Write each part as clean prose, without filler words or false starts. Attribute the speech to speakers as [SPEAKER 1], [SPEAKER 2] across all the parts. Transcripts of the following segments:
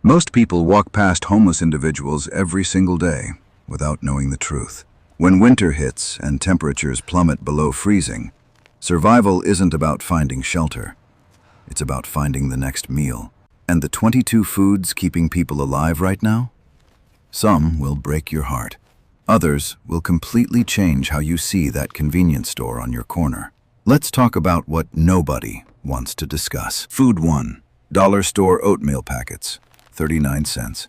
[SPEAKER 1] Most people walk past homeless individuals every single day without knowing the truth. When winter hits and temperatures plummet below freezing, survival isn't about finding shelter. It's about finding the next meal. And the 22 foods keeping people alive right now? Some will break your heart. Others will completely change how you see that convenience store on your corner. Let's talk about what nobody wants to discuss. Food 1. Dollar store oatmeal packets. 39 cents.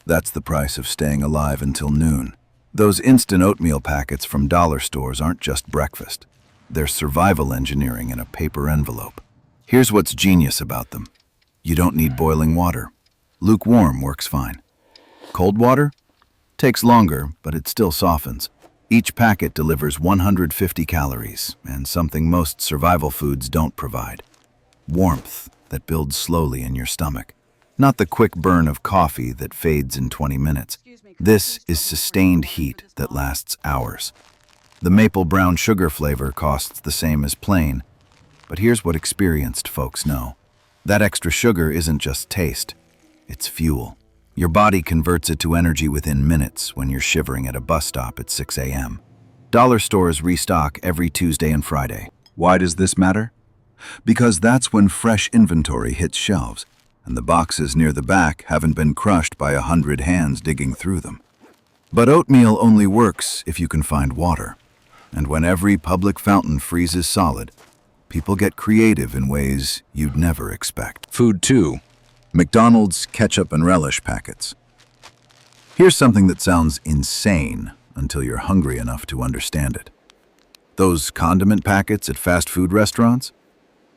[SPEAKER 1] That's the price of staying alive until noon. Those instant oatmeal packets from dollar stores aren't just breakfast. They're survival engineering in a paper envelope. Here's what's genius about them. You don't need boiling water. Lukewarm works fine. Cold water? Takes longer, but it still softens. Each packet delivers 150 calories, and something most survival foods don't provide. Warmth that builds slowly in your stomach. Not the quick burn of coffee that fades in 20 minutes. This is sustained heat that lasts hours. The maple brown sugar flavor costs the same as plain, but here's what experienced folks know. That extra sugar isn't just taste, it's fuel. Your body converts it to energy within minutes when you're shivering at a bus stop at 6 a.m. Dollar stores restock every Tuesday and Friday. Why does this matter? Because that's when fresh inventory hits shelves, and the boxes near the back haven't been crushed by 100 hands digging through them. But oatmeal only works if you can find water. And when every public fountain freezes solid, people get creative in ways you'd never expect. Food 2. McDonald's ketchup and relish packets. Here's something that sounds insane until you're hungry enough to understand it. Those condiment packets at fast food restaurants?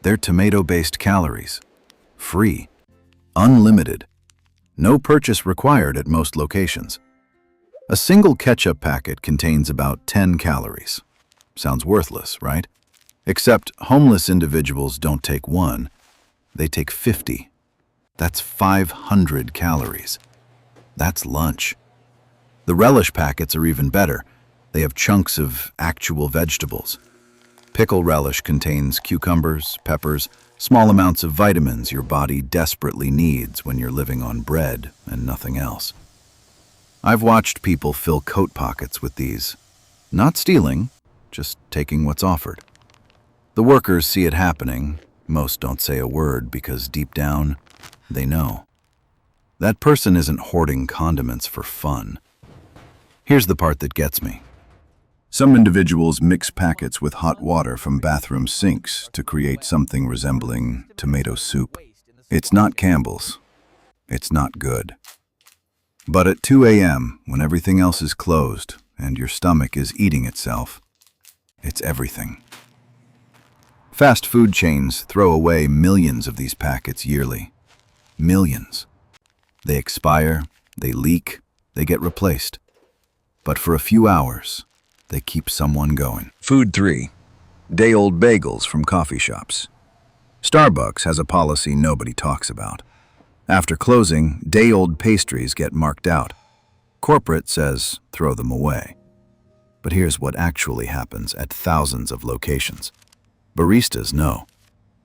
[SPEAKER 1] They're tomato-based calories. Free. Unlimited. No purchase required at most locations. A single ketchup packet contains about 10 calories. Sounds worthless, right? Except homeless individuals don't take one, they take 50. That's 500 calories. That's lunch. The relish packets are even better. They have chunks of actual vegetables. Pickle relish contains cucumbers, peppers, small amounts of vitamins your body desperately needs when you're living on bread and nothing else. I've watched people fill coat pockets with these. Not stealing, just taking what's offered. The workers see it happening. Most don't say a word because deep down, they know. That person isn't hoarding condiments for fun. Here's the part that gets me. Some individuals mix packets with hot water from bathroom sinks to create something resembling tomato soup. It's not Campbell's. It's not good. But at 2 a.m., when everything else is closed and your stomach is eating itself, it's everything. Fast food chains throw away millions of these packets yearly. Millions. They expire, they leak, they get replaced. But for a few hours, they keep someone going. Food 3. Day-old bagels from coffee shops. Starbucks has a policy nobody talks about. After closing, day-old pastries get marked out. Corporate says throw them away. But here's what actually happens at thousands of locations. Baristas know.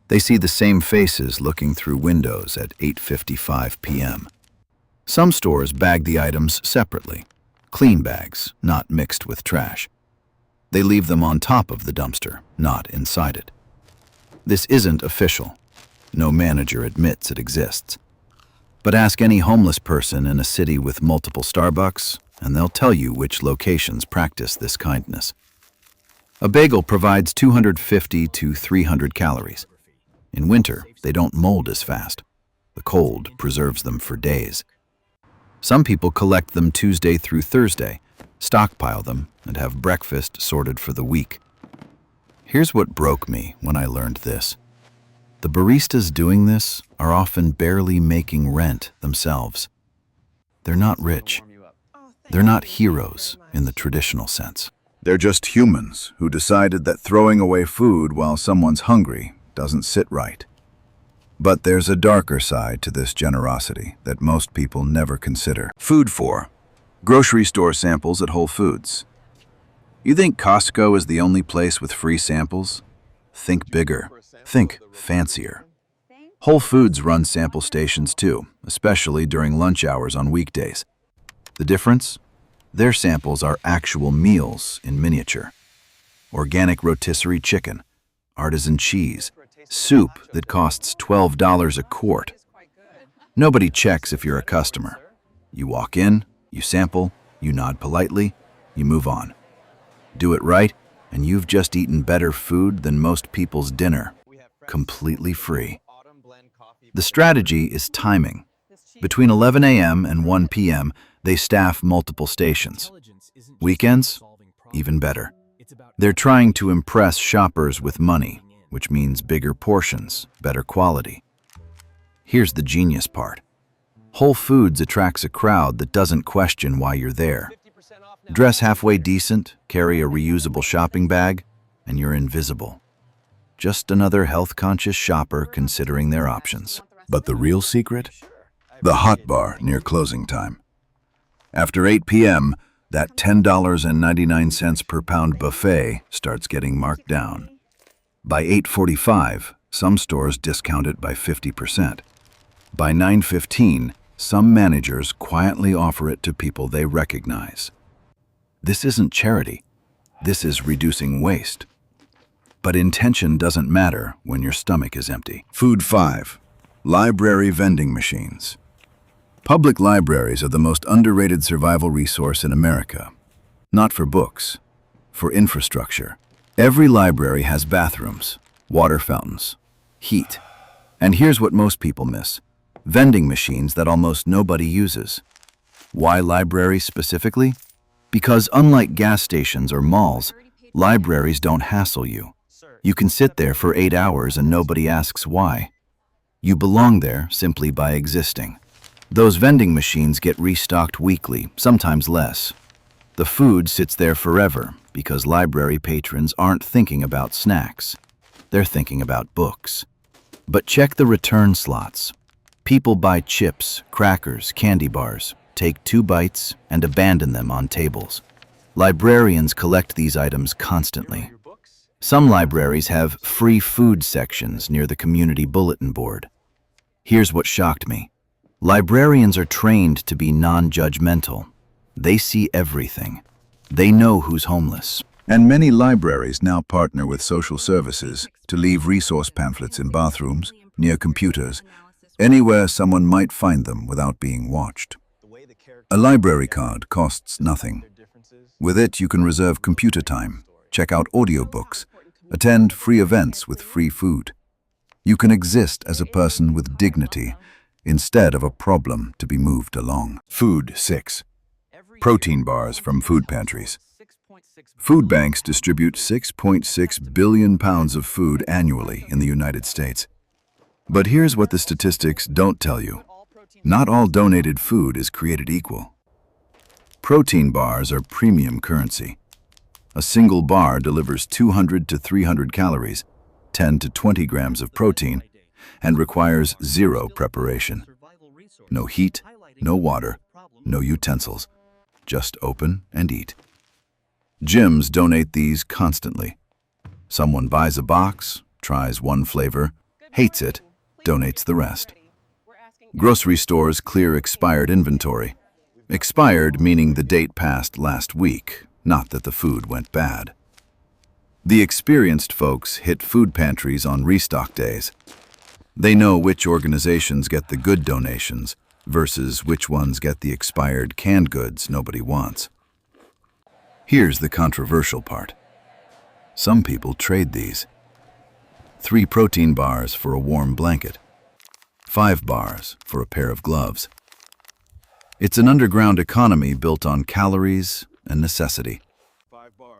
[SPEAKER 1] They see the same faces looking through windows at 8:55 p.m. Some stores bag the items separately. Clean bags, not mixed with trash. They leave them on top of the dumpster, not inside it. This isn't official. No manager admits it exists. But ask any homeless person in a city with multiple Starbucks, and they'll tell you which locations practice this kindness. A bagel provides 250 to 300 calories. In winter, they don't mold as fast. The cold preserves them for days. Some people collect them Tuesday through Thursday, stockpile them, and have breakfast sorted for the week. Here's what broke me when I learned this. The baristas doing this are often barely making rent themselves. They're not rich. They're not heroes in the traditional sense. They're just humans who decided that throwing away food while someone's hungry doesn't sit right. But there's a darker side to this generosity that most people never consider. Food 4. Grocery store samples at Whole Foods. You think Costco is the only place with free samples? Think bigger. Think fancier. Whole Foods runs sample stations too, especially during lunch hours on weekdays. The difference? Their samples are actual meals in miniature. Organic rotisserie chicken, artisan cheese, soup that costs $12 a quart. Nobody checks if you're a customer. You walk in, you sample, you nod politely, you move on. Do it right, and you've just eaten better food than most people's dinner, completely free. The strategy is timing. Between 11 a.m. and 1 p.m., they staff multiple stations. Weekends? Even better. They're trying to impress shoppers with money, which means bigger portions, better quality. Here's the genius part. Whole Foods attracts a crowd that doesn't question why you're there. Dress halfway decent, carry a reusable shopping bag, and you're invisible. Just another health-conscious shopper considering their options. But the real secret? The hot bar near closing time. After 8 p.m., that $10.99 per pound buffet starts getting marked down. By 8:45, some stores discount it by 50%. By 9:15, some managers quietly offer it to people they recognize. This isn't charity. This is reducing waste. But intention doesn't matter when your stomach is empty. Food 5. Library vending machines. Public libraries are the most underrated survival resource in America. Not for books, for infrastructure. Every library has bathrooms, water fountains, heat. And here's what most people miss: vending machines that almost nobody uses. Why libraries specifically? Because unlike gas stations or malls, libraries don't hassle you. You can sit there for 8 hours and nobody asks why. You belong there simply by existing. Those vending machines get restocked weekly, sometimes less. The food sits there forever because library patrons aren't thinking about snacks. They're thinking about books. But check the return slots. People buy chips, crackers, candy bars, take 2 bites, and abandon them on tables. Librarians collect these items constantly. Some libraries have free food sections near the community bulletin board. Here's what shocked me. Librarians are trained to be non-judgmental. They see everything. They know who's homeless. And many libraries now partner with social services to leave resource pamphlets in bathrooms, near computers, anywhere someone might find them without being watched. A library card costs nothing. With it, you can reserve computer time, check out audiobooks, attend free events with free food. You can exist as a person with dignity instead of a problem to be moved along. Food 6. Protein bars from food pantries. Food banks distribute 6.6 billion pounds of food annually in the United States. But here's what the statistics don't tell you. Not all donated food is created equal. Protein bars are premium currency. A single bar delivers 200 to 300 calories, 10 to 20 grams of protein, and requires 0 preparation. No heat, no water, no utensils. Just open and eat. Gyms donate these constantly. Someone buys a box, tries one flavor, hates it, donates the rest. Grocery stores clear expired inventory. Expired meaning the date passed last week, not that the food went bad. The experienced folks hit food pantries on restock days. They know which organizations get the good donations versus which ones get the expired canned goods nobody wants. Here's the controversial part. Some people trade these. 3 protein bars for a warm blanket. 5 bars for a pair of gloves. It's an underground economy built on calories and necessity.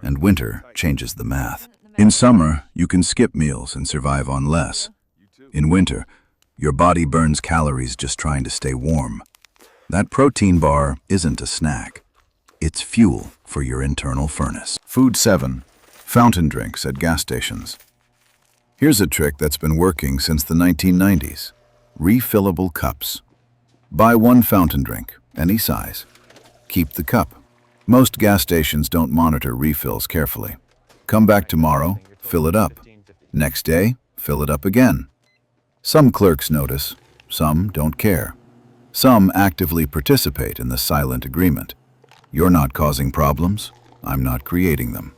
[SPEAKER 1] And winter changes the math. In summer, you can skip meals and survive on less. In winter, your body burns calories just trying to stay warm. That protein bar isn't a snack. It's fuel for your internal furnace. Food 7. Fountain drinks at gas stations. Here's a trick that's been working since the 1990s. Refillable cups. Buy 1 fountain drink, any size. Keep the cup. Most gas stations don't monitor refills carefully. Come back tomorrow, fill it up. Next day, fill it up again. Some clerks notice, some don't care. Some actively participate in the silent agreement. You're not causing problems, I'm not creating them.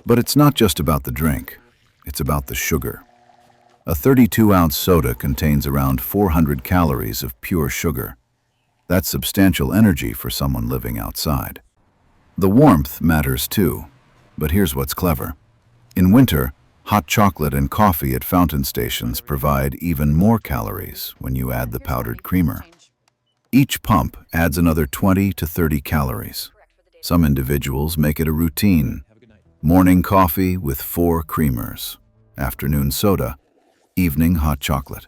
[SPEAKER 1] But it's not just about the drink, it's about the sugar. A 32-ounce soda contains around 400 calories of pure sugar. That's substantial energy for someone living outside. The warmth matters too, but here's what's clever. In winter, hot chocolate and coffee at fountain stations provide even more calories when you add the powdered creamer. Each pump adds another 20 to 30 calories. Some individuals make it a routine. Morning coffee with 4 creamers, afternoon soda, evening hot chocolate.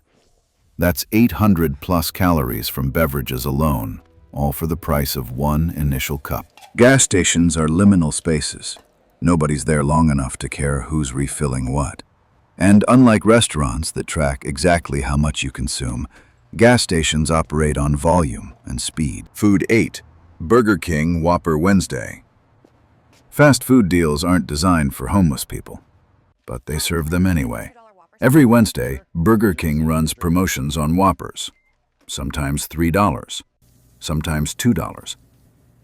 [SPEAKER 1] That's 800 plus calories from beverages alone, all for the price of one initial cup. Gas stations are liminal spaces. Nobody's there long enough to care who's refilling what. And unlike restaurants that track exactly how much you consume, gas stations operate on volume and speed. Food 8. Burger King Whopper Wednesday. Fast food deals aren't designed for homeless people, but they serve them anyway. Every Wednesday, Burger King runs promotions on Whoppers. Sometimes $3, sometimes $2.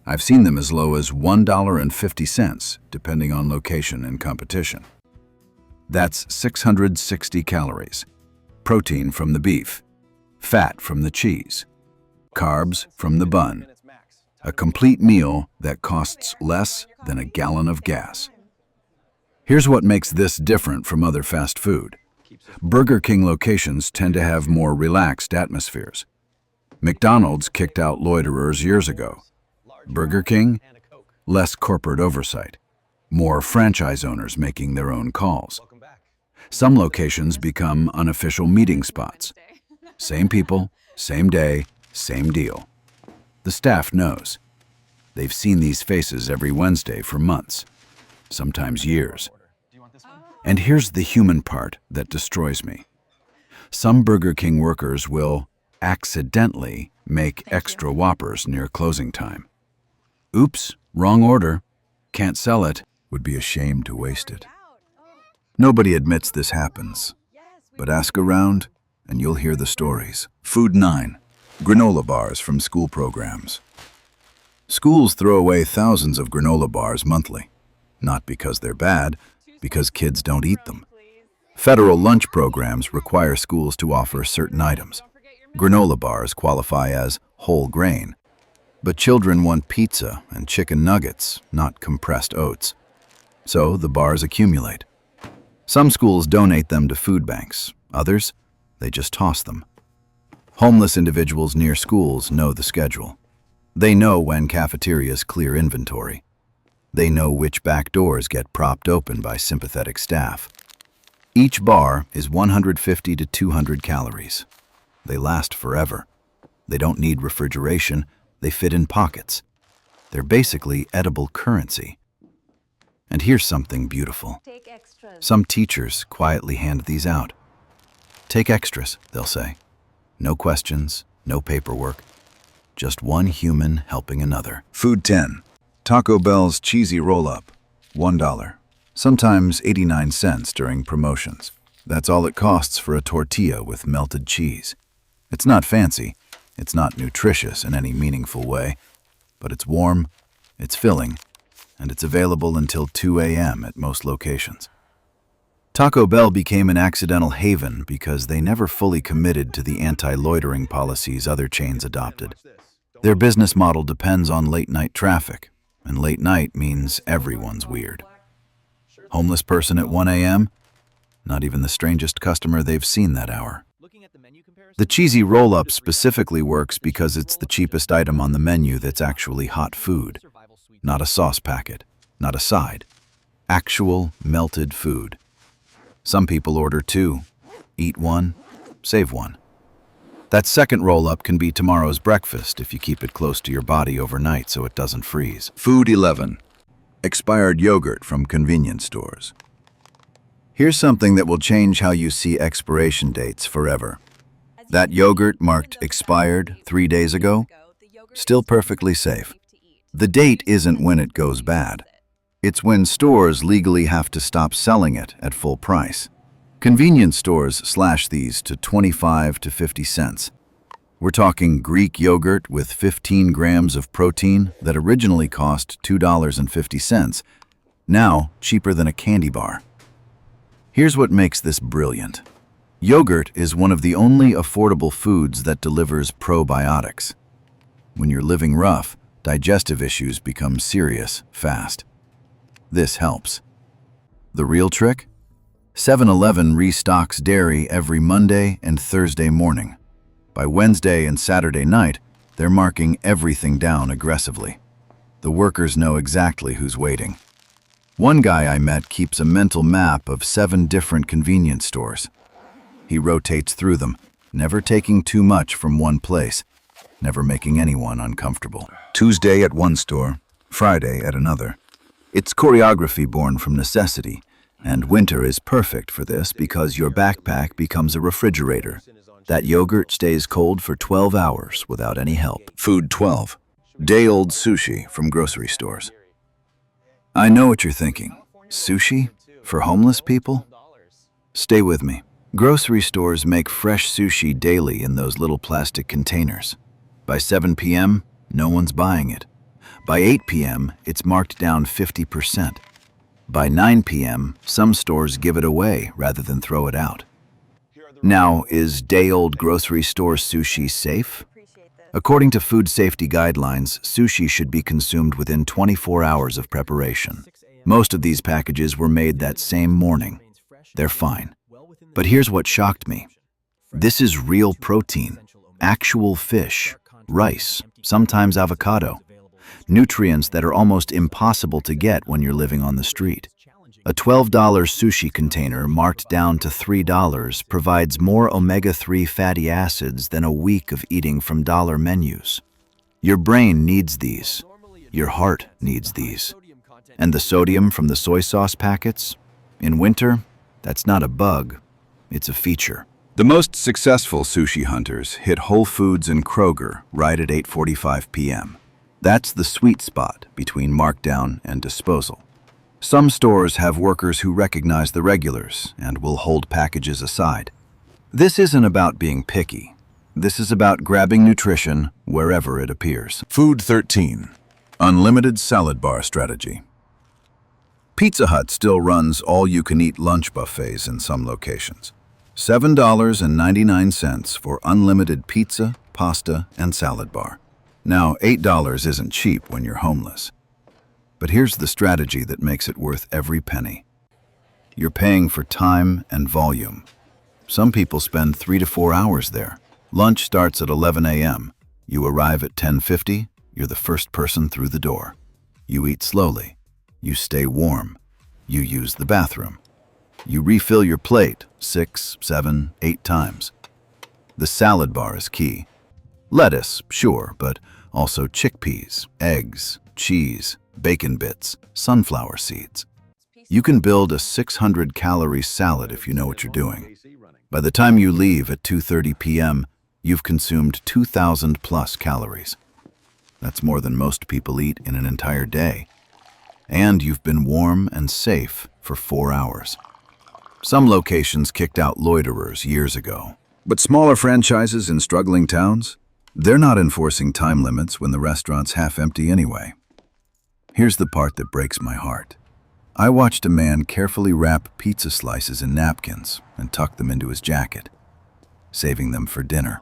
[SPEAKER 1] I've seen them as low as $1.50, depending on location and competition. That's 660 calories. Protein from the beef, fat from the cheese, carbs from the bun. A complete meal that costs less than a gallon of gas. Here's what makes this different from other fast food. Burger King locations tend to have more relaxed atmospheres. McDonald's kicked out loiterers years ago. Burger King, less corporate oversight. More franchise owners making their own calls. Some locations become unofficial meeting spots. Same people, same day, same deal. The staff knows. They've seen these faces every Wednesday for months, sometimes years. And here's the human part that destroys me. Some Burger King workers will accidentally make extra Whoppers near closing time. Oops, wrong order. Can't sell it. Would be ashamed to waste it. Nobody admits this happens, but ask around and you'll hear the stories. Food 9. Granola bars from school programs. Schools throw away thousands of granola bars monthly. Not because they're bad, because kids don't eat them. Federal lunch programs require schools to offer certain items. Granola bars qualify as whole grain. But children want pizza and chicken nuggets, not compressed oats. So the bars accumulate. Some schools donate them to food banks. Others, they just toss them. Homeless individuals near schools know the schedule. They know when cafeterias clear inventory. They know which back doors get propped open by sympathetic staff. Each bar is 150 to 200 calories. They last forever. They don't need refrigeration. They fit in pockets. They're basically edible currency. And here's something beautiful. Some teachers quietly hand these out. Take extras, they'll say. No questions, no paperwork. Just one human helping another. Food 10. Taco Bell's cheesy roll-up. $1. Sometimes 89 cents during promotions. That's all it costs for a tortilla with melted cheese. It's not fancy. It's not nutritious in any meaningful way. But it's warm, it's filling, and it's available until 2 a.m. at most locations. Taco Bell became an accidental haven because they never fully committed to the anti-loitering policies other chains adopted. Their business model depends on late-night traffic, and late night means everyone's weird. Homeless person at 1 a.m.? Not even the strangest customer they've seen that hour. The cheesy roll-up specifically works because it's the cheapest item on the menu that's actually hot food. Not a sauce packet, not a side. Actual melted food. Some people order 2, eat 1, save 1. That second roll-up can be tomorrow's breakfast if you keep it close to your body overnight so it doesn't freeze. Food 11. Expired yogurt from convenience stores. Here's something that will change how you see expiration dates forever. That yogurt marked expired 3 days ago, still perfectly safe. The date isn't when it goes bad. It's when stores legally have to stop selling it at full price. Convenience stores slash these to 25 to 50 cents. We're talking Greek yogurt with 15 grams of protein that originally cost $2.50, now cheaper than a candy bar. Here's what makes this brilliant. Yogurt is one of the only affordable foods that delivers probiotics. When you're living rough, digestive issues become serious fast. This helps. The real trick? 7-Eleven restocks dairy every Monday and Thursday morning. By Wednesday and Saturday night, they're marking everything down aggressively. The workers know exactly who's waiting. One guy I met keeps a mental map of 7 different convenience stores. He rotates through them, never taking too much from one place, never making anyone uncomfortable. Tuesday at one store, Friday at another. It's choreography born from necessity, and winter is perfect for this because your backpack becomes a refrigerator. That yogurt stays cold for 12 hours without any help. Food 12. Day-old sushi from grocery stores. I know what you're thinking. Sushi? For homeless people? Stay with me. Grocery stores make fresh sushi daily in those little plastic containers. By 7 p.m., no one's buying it. By 8 p.m., it's marked down 50%. By 9 p.m., some stores give it away rather than throw it out. Now, is day-old grocery store sushi safe? According to food safety guidelines, sushi should be consumed within 24 hours of preparation. Most of these packages were made that same morning. They're fine. But here's what shocked me. This is real protein, actual fish, rice, sometimes avocado, nutrients that are almost impossible to get when you're living on the street. A $12 sushi container marked down to $3 provides more omega-3 fatty acids than a week of eating from dollar menus. Your brain needs these. Your heart needs these. And the sodium from the soy sauce packets? In winter, that's not a bug. It's a feature. The most successful sushi hunters hit Whole Foods and Kroger right at 8:45 p.m. That's the sweet spot between markdown and disposal. Some stores have workers who recognize the regulars and will hold packages aside. This isn't about being picky. This is about grabbing nutrition wherever it appears. Food 13. Unlimited salad bar strategy. Pizza Hut still runs all-you-can-eat lunch buffets in some locations. $7.99 for unlimited pizza, pasta, and salad bar. Now, $8 isn't cheap when you're homeless. But here's the strategy that makes it worth every penny. You're paying for time and volume. Some people spend 3 to 4 hours there. Lunch starts at 11 a.m. You arrive at 10:50, you're the first person through the door. You eat slowly. You stay warm. You use the bathroom. You refill your plate 6, 7, 8 times. The salad bar is key. Lettuce, sure, but also chickpeas, eggs, cheese, bacon bits, sunflower seeds. You can build a 600-calorie salad if you know what you're doing. By the time you leave at 2:30 p.m., you've consumed 2,000 plus calories. That's more than most people eat in an entire day. And you've been warm and safe for 4 hours. Some locations kicked out loiterers years ago. But smaller franchises in struggling towns? They're not enforcing time limits when the restaurant's half empty anyway. Here's the part that breaks my heart. I watched a man carefully wrap pizza slices in napkins and tuck them into his jacket, saving them for dinner.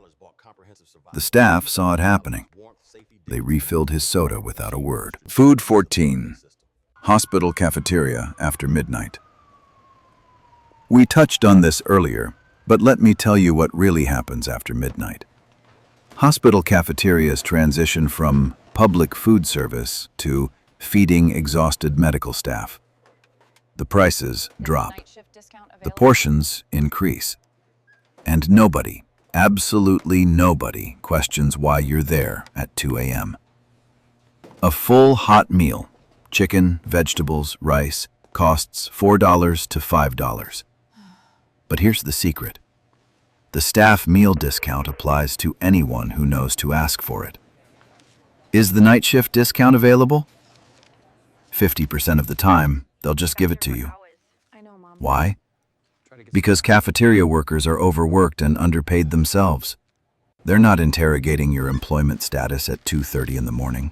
[SPEAKER 1] The staff saw it happening. They refilled his soda without a word. Food 14. Hospital cafeteria after midnight. We touched on this earlier, but let me tell you what really happens after midnight. Hospital cafeterias transition from public food service to feeding exhausted medical staff. The prices drop. The portions increase. And nobody, absolutely nobody, questions why you're there at 2 a.m. A full hot meal, chicken, vegetables, rice, costs $4 to $5. But here's the secret. The staff meal discount applies to anyone who knows to ask for it. Is the night shift discount available? 50% of the time, they'll just give it to you. Why? Because cafeteria workers are overworked and underpaid themselves. They're not interrogating your employment status at 2:30 in the morning.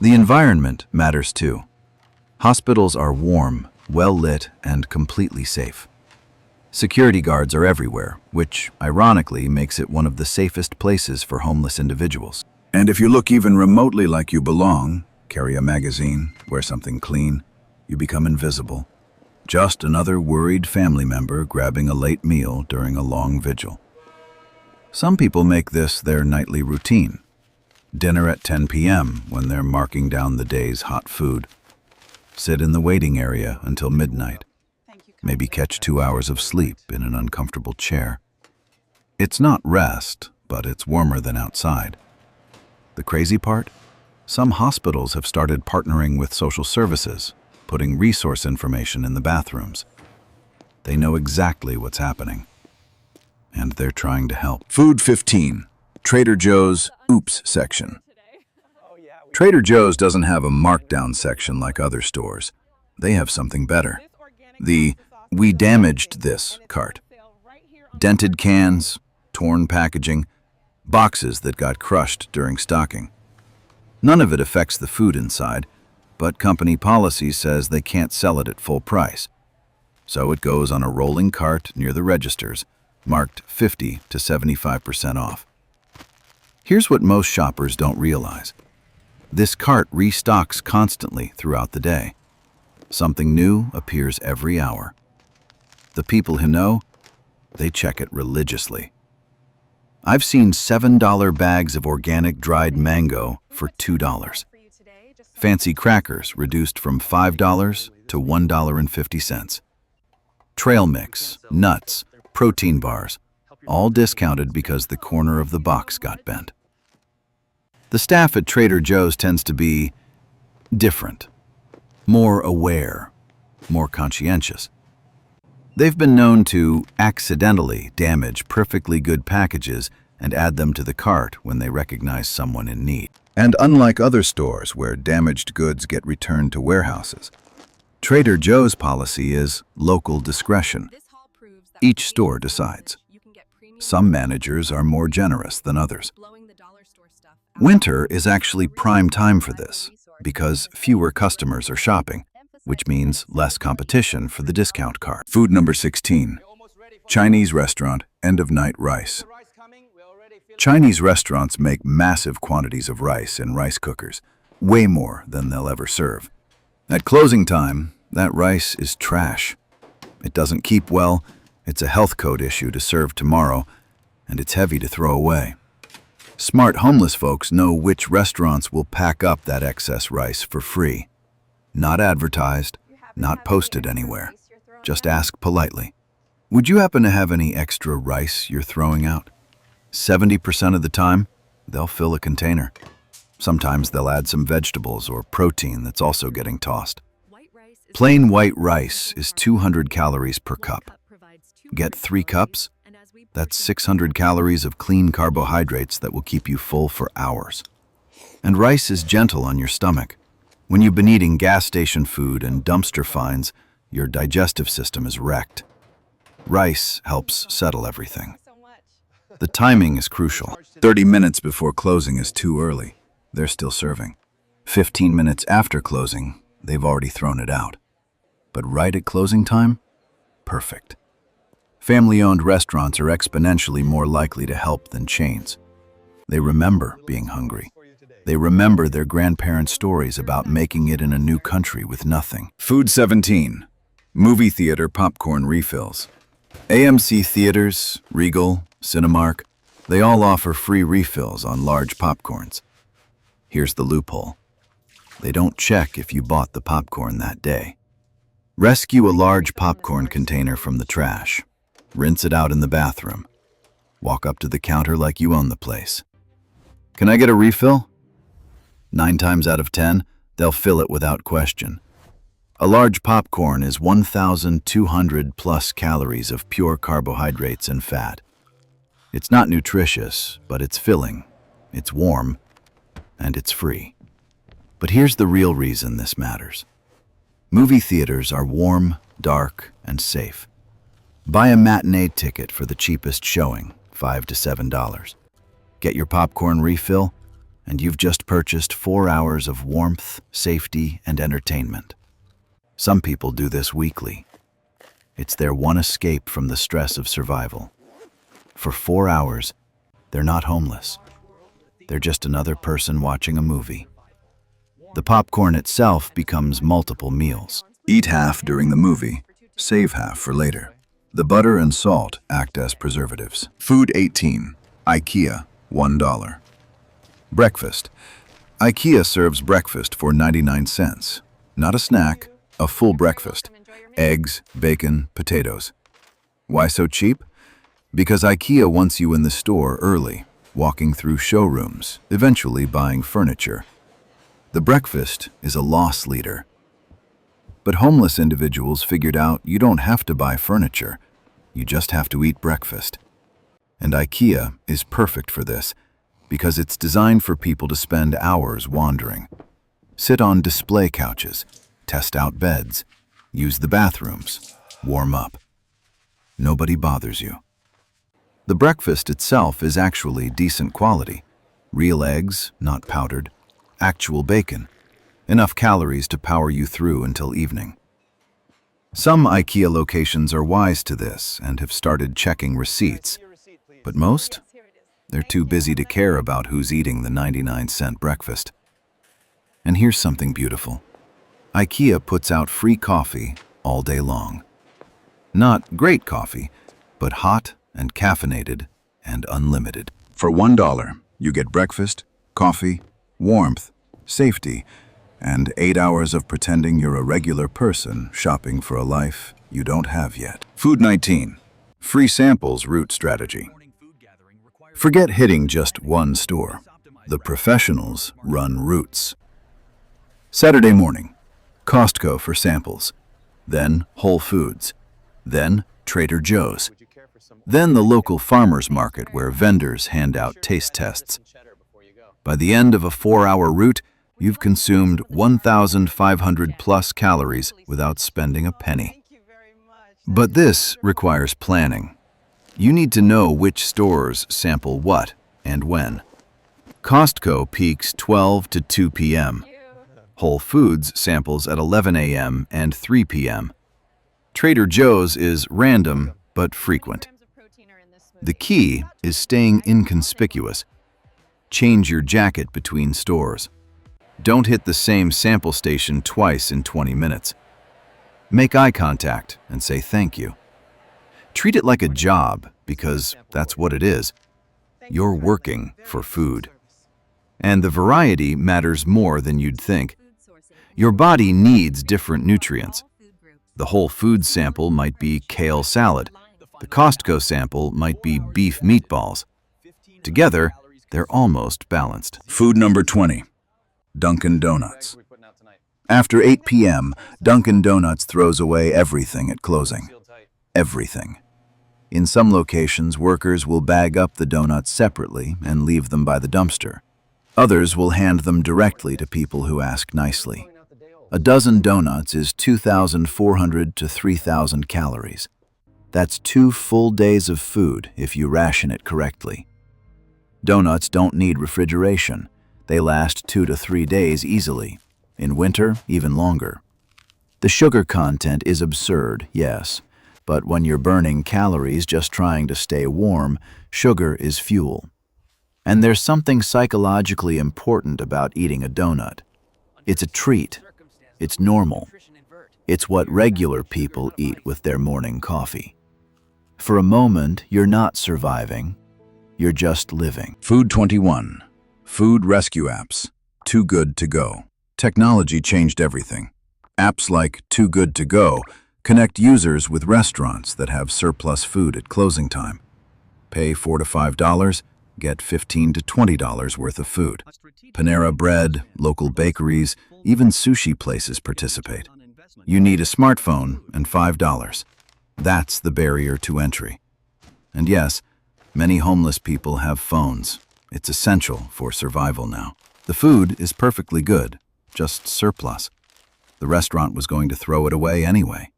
[SPEAKER 1] The environment matters too. Hospitals are warm, well-lit, and completely safe. Security guards are everywhere, which, ironically, makes it one of the safest places for homeless individuals. And if you look even remotely like you belong, carry a magazine, wear something clean, you become invisible. Just another worried family member grabbing a late meal during a long vigil. Some people make this their nightly routine. Dinner at 10 p.m. when they're marking down the day's hot food. Sit in the waiting area until midnight. Maybe catch 2 hours of sleep in an uncomfortable chair. It's not rest, but it's warmer than outside. The crazy part? Some hospitals have started partnering with social services, putting resource information in the bathrooms. They know exactly what's happening, and they're trying to help. Food 15, Trader Joe's Oops section. Trader Joe's doesn't have a markdown section like other stores. They have something better. The "We damaged this" cart. Dented cans, torn packaging, boxes that got crushed during stocking. None of it affects the food inside, but company policy says they can't sell it at full price. So it goes on a rolling cart near the registers, marked 50 to 75% off. Here's what most shoppers don't realize. This cart restocks constantly throughout the day. Something new appears every hour. The people who know, they check it religiously. I've seen $7 bags of organic dried mango for $2. Fancy crackers reduced from $5 to $1.50. Trail mix, nuts, protein bars, all discounted because the corner of the box got bent. The staff at Trader Joe's tends to be different, more aware, more conscientious. They've been known to accidentally damage perfectly good packages and add them to the cart when they recognize someone in need. And unlike other stores where damaged goods get returned to warehouses, Trader Joe's policy is local discretion. Each store decides. Some managers are more generous than others. Winter is actually prime time for this because fewer customers are shopping, which means less competition for the discount cart. Food number 16, Chinese restaurant, end-of-night rice. Chinese restaurants make massive quantities of rice in rice cookers, way more than they'll ever serve. At closing time, that rice is trash. It doesn't keep well, it's a health code issue to serve tomorrow, and it's heavy to throw away. Smart homeless folks know which restaurants will pack up that excess rice for free. Not advertised, not posted anywhere. Just ask politely. Would you happen to have any extra rice you're throwing out? 70% of the time, they'll fill a container. Sometimes they'll add some vegetables or protein that's also getting tossed. Plain white rice is 200 calories per cup. Get 3 cups? That's 600 calories of clean carbohydrates that will keep you full for hours. And rice is gentle on your stomach. When you've been eating gas station food and dumpster finds, your digestive system is wrecked. Rice helps settle everything. The timing is crucial. 30 minutes before closing is too early. They're still serving. 15 minutes after closing, they've already thrown it out. But right at closing time? Perfect. Family-owned restaurants are exponentially more likely to help than chains. They remember being hungry. They remember their grandparents' stories about making it in a new country with nothing. Food 17, movie theater popcorn refills. AMC Theaters, Regal, Cinemark, they all offer free refills on large popcorns. Here's the loophole. They don't check if you bought the popcorn that day. Rescue a large popcorn container from the trash. Rinse it out in the bathroom. Walk up to the counter like you own the place. Can I get a refill? 9 times out of 10, they'll fill it without question. A large popcorn is 1,200 plus calories of pure carbohydrates and fat. It's not nutritious, but it's filling, it's warm, and it's free. But here's the real reason this matters. Movie theaters are warm, dark, and safe. Buy a matinee ticket for the cheapest showing, $5 to $7. Get your popcorn refill, and you've just purchased 4 hours of warmth, safety, and entertainment. Some people do this weekly. It's their one escape from the stress of survival. For 4 hours, they're not homeless. They're just another person watching a movie. The popcorn itself becomes multiple meals. Eat half during the movie, save half for later. The butter and salt act as preservatives. Food 18. IKEA, $1. Breakfast. IKEA serves breakfast for 99 cents. Not a snack, a full breakfast. Eggs, bacon, potatoes. Why so cheap? Because IKEA wants you in the store early, walking through showrooms, eventually buying furniture. The breakfast is a loss leader. But homeless individuals figured out you don't have to buy furniture. You just have to eat breakfast. And IKEA is perfect for this because it's designed for people to spend hours wandering. Sit on display couches, test out beds, use the bathrooms, warm up. Nobody bothers you. The breakfast itself is actually decent quality. Real eggs, not powdered. Actual bacon. Enough calories to power you through until evening. Some IKEA locations are wise to this and have started checking receipts, but most, they're too busy to care about who's eating the 99-cent breakfast. And here's something beautiful. IKEA puts out free coffee all day long. Not great coffee, but hot and caffeinated and unlimited. For $1, you get breakfast, coffee, warmth, safety, and 8 hours of pretending you're a regular person shopping for a life you don't have yet. Food 19. Free samples route strategy. Forget hitting just one store. The professionals run routes. Saturday morning, Costco for samples, then Whole Foods, then Trader Joe's, then the local farmers market where vendors hand out taste tests. By the end of a 4-hour route, you've consumed 1,500 plus calories without spending a penny. But this requires planning. You need to know which stores sample what and when. Costco peaks 12 to 2 p.m. Whole Foods samples at 11 a.m. and 3 p.m. Trader Joe's is random but frequent. The key is staying inconspicuous. Change your jacket between stores. Don't hit the same sample station twice in 20 minutes. Make eye contact and say thank you. Treat it like a job because that's what it is. You're working for food. And the variety matters more than you'd think. Your body needs different nutrients. The Whole Foods sample might be kale salad. The Costco sample might be beef meatballs. Together, they're almost balanced. Food number 20. Dunkin' Donuts. After 8 p.m., Dunkin' Donuts throws away everything at closing. Everything. In some locations, workers will bag up the donuts separately and leave them by the dumpster. Others will hand them directly to people who ask nicely. A dozen donuts is 2,400 to 3,000 calories. That's 2 full days of food if you ration it correctly. Donuts don't need refrigeration. They last 2 to 3 days easily. In winter, even longer. The sugar content is absurd, yes, but when you're burning calories just trying to stay warm, sugar is fuel. And there's something psychologically important about eating a donut. It's a treat. It's normal. It's what regular people eat with their morning coffee. For a moment, you're not surviving. You're just living. Food 21. Food rescue apps. Too Good to Go. Technology changed everything. Apps like Too Good to Go connect users with restaurants that have surplus food at closing time. Pay $4 to $5, get $15 to $20 worth of food. Panera Bread, local bakeries, even sushi places participate. You need a smartphone and $5. That's the barrier to entry. And yes, many homeless people have phones. It's essential for survival now. The food is perfectly good, just surplus. The restaurant was going to throw it away anyway.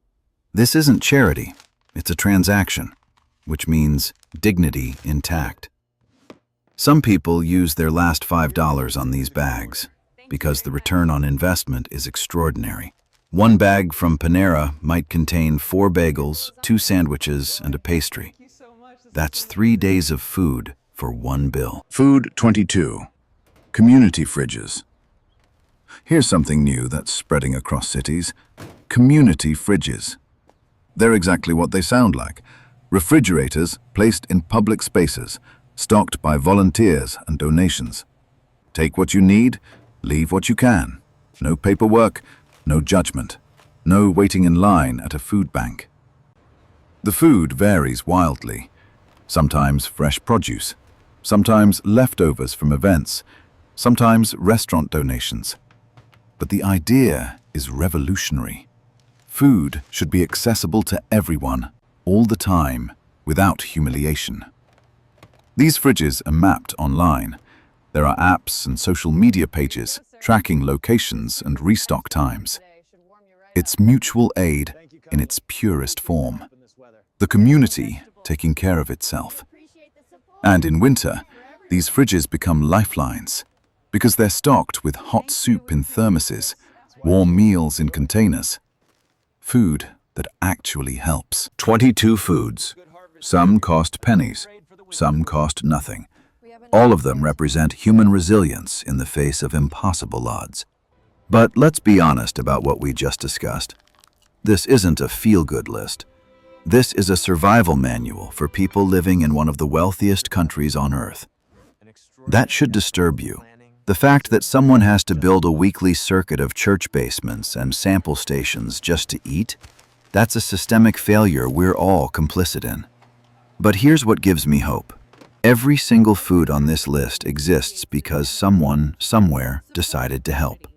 [SPEAKER 1] This isn't charity. It's a transaction, which means dignity intact. Some people use their last $5 on these bags because the return on investment is extraordinary. One bag from Panera might contain 4 bagels, 2 sandwiches, and a pastry. That's 3 days of food for one bill.
[SPEAKER 2] Food 22. Community fridges. Here's something new that's spreading across cities. Community fridges. They're exactly what they sound like. Refrigerators placed in public spaces, stocked by volunteers and donations. Take what you need, leave what you can. No paperwork, no judgment, no waiting in line at a food bank. The food varies wildly. Sometimes fresh produce, sometimes leftovers from events, sometimes restaurant donations. But the idea is revolutionary. Food should be accessible to everyone, all the time, without humiliation. These fridges are mapped online. There are apps and social media pages tracking locations and restock times. It's mutual aid in its purest form. The community taking care of itself. And in winter, these fridges become lifelines because they're stocked with hot soup in thermoses, warm meals in containers, food that actually helps. 22 foods. Some cost pennies, some cost nothing. All of them represent human resilience in the face of impossible odds. But let's be honest about what we just discussed. This isn't a feel-good list. This is a survival manual for people living in one of the wealthiest countries on Earth. That should disturb you. The fact that someone has to build a weekly circuit of church basements and sample stations just to eat, that's a systemic failure we're all complicit in. But here's what gives me hope. Every single food on this list exists because someone, somewhere, decided to help.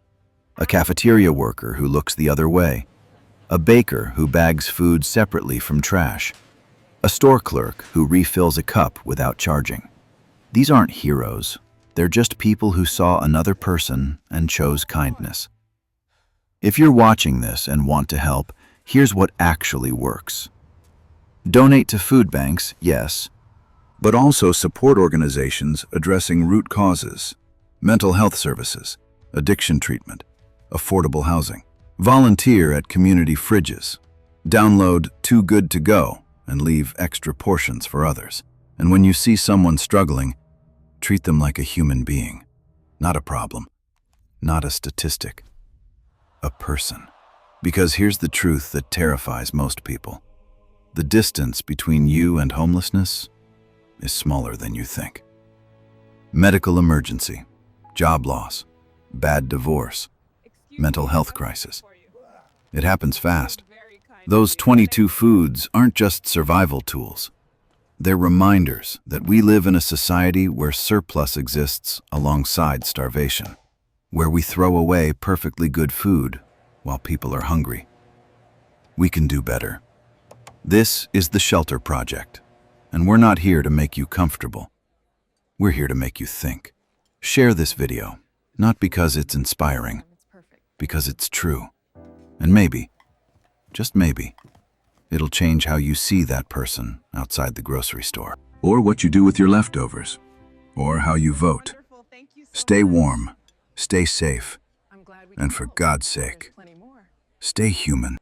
[SPEAKER 2] A cafeteria worker who looks the other way. A baker who bags food separately from trash. A store clerk who refills a cup without charging. These aren't heroes. They're just people who saw another person and chose kindness. If you're watching this and want to help, here's what actually works. Donate to food banks, yes, but also support organizations addressing root causes, mental health services, addiction treatment, affordable housing. Volunteer at community fridges. Download Too Good to Go and leave extra portions for others. And when you see someone struggling, treat them like a human being, not a problem, not a statistic, a person. Because here's the truth that terrifies most people. The distance between you and homelessness is smaller than you think. Medical emergency, job loss, bad divorce, mental health crisis. It happens fast. Those 22 foods aren't just survival tools. They're reminders that we live in a society where surplus exists alongside starvation, where we throw away perfectly good food while people are hungry. We can do better. This is the Shelter Project, and we're not here to make you comfortable. We're here to make you think. Share this video, not because it's inspiring, because it's true. And maybe, just maybe, it'll change how you see that person outside the grocery store. Or what you do with your leftovers. Or how you vote. Stay warm, stay safe, and for God's sake, stay human.